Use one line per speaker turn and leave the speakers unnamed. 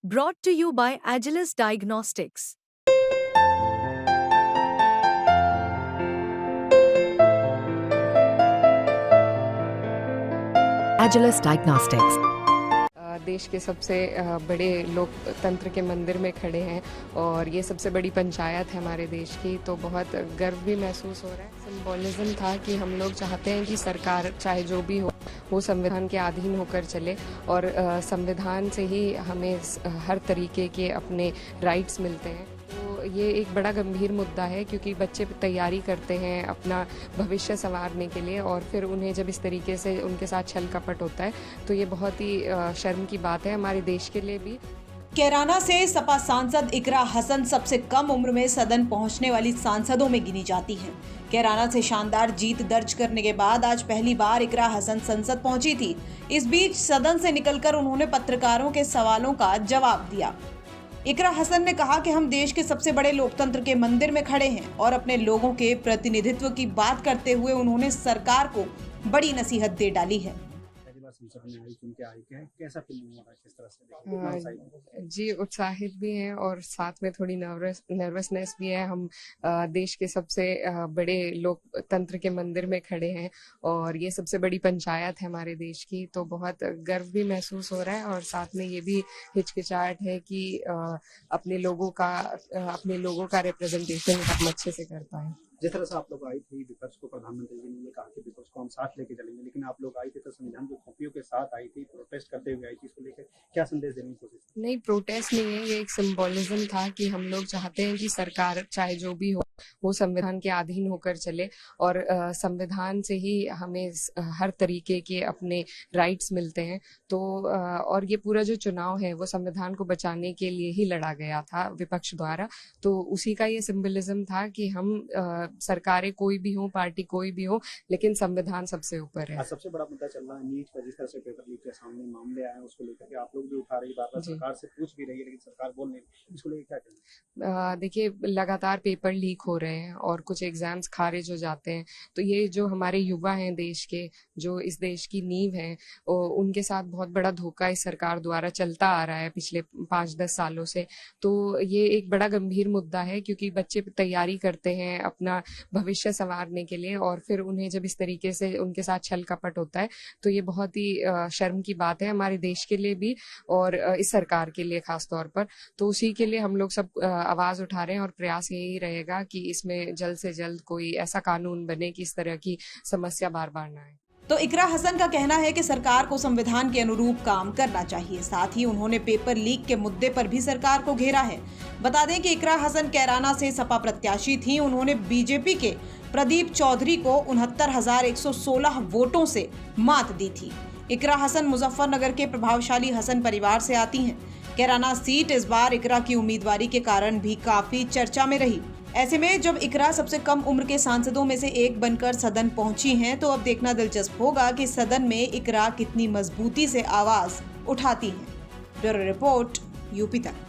Brought to you by Agilus Diagnostics.
Agilus Diagnostics.
देश के सबसे बड़े लोकतंत्र के मंदिर में खड़े हैं और ये सबसे बड़ी पंचायत है हमारे देश की, तो बहुत गर्व भी महसूस हो रहा है। सिंबोलिज्म था कि हम लोग चाहते हैं कि सरकार चाहे जो भी हो वो संविधान के अधीन होकर चले और संविधान से ही हमें हर तरीके के अपने राइट्स मिलते हैं। तो ये एक बड़ा गंभीर मुद्दा है क्योंकि बच्चे तैयारी करते हैं अपना भविष्य संवारने के लिए और फिर उन्हें जब इस तरीके से उनके साथ छल कपट होता है तो ये बहुत ही शर्म की बात है हमारे देश के लिए भी।
कैराना से सपा सांसद इकरा हसन सबसे कम उम्र में सदन पहुंचने वाली सांसदों में गिनी जाती हैं। कैराना से शानदार जीत दर्ज करने के बाद आज पहली बार इकरा हसन संसद पहुंची थी। इस बीच सदन से निकलकर उन्होंने पत्रकारों के सवालों का जवाब दिया। इकरा हसन ने कहा कि हम देश के सबसे बड़े लोकतंत्र के मंदिर में खड़े हैं और अपने लोगों के प्रतिनिधित्व की बात करते हुए उन्होंने सरकार को बड़ी नसीहत दे डाली है।
कैसा फीलिंग हो रहा है, किस तरह से
जी उत्साहित भी हैं और साथ में थोड़ी नर्वसनेस भी है। हम देश के सबसे बड़े लोकतंत्र के मंदिर में खड़े हैं और ये सबसे बड़ी पंचायत है हमारे देश की, तो बहुत गर्व भी महसूस हो रहा है और साथ में ये भी हिचकिचाहट है कि अपने लोगों का रिप्रेजेंटेशन हम अच्छे से कर पाए।
जिस तरह से आप लोग आई थी विपक्ष को, प्रधानमंत्री जी ने ये कहा कि विपक्ष को हम साथ लेके चलेंगे, लेकिन आप लोग आई थी तो संविधान की कॉपियों के साथ आई थी, प्रोटेस्ट करते हुए आई थी, इसको लेकर क्या संदेश देने की कोशिश?
नहीं, प्रोटेस्ट नहीं है, ये एक सिंबोलिज्म था कि हम लोग चाहते हैं कि सरकार चाहे जो भी हो वो संविधान के अधीन होकर चले और संविधान से ही हमें हर तरीके के अपने राइट्स मिलते हैं। तो और ये पूरा जो चुनाव है वो संविधान को बचाने के लिए ही लड़ा गया था विपक्ष द्वारा, तो उसी का ये सिंबलिज्म था कि हम सरकारें कोई भी हो, पार्टी कोई भी हो, लेकिन संविधान सबसे ऊपर है।
सबसे बड़ा मुद्दा चल रहा है नीट का, जिस तरह से पेपर लीक के सामने मामले आए उसको लेकर के आप लोग भी उठा रही, बार-बार सरकार से पूछ भी रही है, लेकिन सरकार बोल नहीं रही, इसको लेकर क्या कहेंगे?
देखिए लगातार पेपर लीक हो रहे हैं और कुछ एग्जाम्स खारिज हो जाते हैं, तो ये जो हमारे युवा हैं देश के, जो इस देश की नींव है, उनके साथ बहुत बड़ा धोखा इस सरकार द्वारा चलता आ रहा है पिछले 5-10 सालों से। तो ये एक बड़ा गंभीर मुद्दा है क्योंकि बच्चे तैयारी करते हैं अपना भविष्य संवारने के लिए और फिर उन्हें जब इस तरीके से उनके साथ छल कपट होता है तो ये बहुत ही शर्म की बात है हमारे देश के लिए भी और इस सरकार के लिए खास तौर पर। तो उसी के लिए हम लोग सब आवाज उठा रहे हैं और प्रयास यही रहेगा कि इसमें जल्द से जल्द कोई ऐसा कानून बने कि इस तरह की समस्या बार बार ना आए।
तो इकरा हसन का कहना है कि सरकार को संविधान के अनुरूप काम करना चाहिए। साथ ही उन्होंने पेपर लीक के मुद्दे पर भी सरकार को घेरा है। बता दें कि इकरा हसन कैराना से सपा प्रत्याशी थी। उन्होंने बीजेपी के प्रदीप चौधरी को 69,116 वोटों से मात दी थी। इकरा हसन मुजफ्फरनगर के प्रभावशाली हसन परिवार से आती हैं। कैराना सीट इस बार इकरा की उम्मीदवारी के कारण भी काफी चर्चा में रही। ऐसे में जब इकरा सबसे कम उम्र के सांसदों में से एक बनकर सदन पहुंची हैं, तो अब देखना दिलचस्प होगा कि सदन में इकरा कितनी मजबूती से आवाज उठाती हैं। ब्यूरो रिपोर्ट, यूपी तक।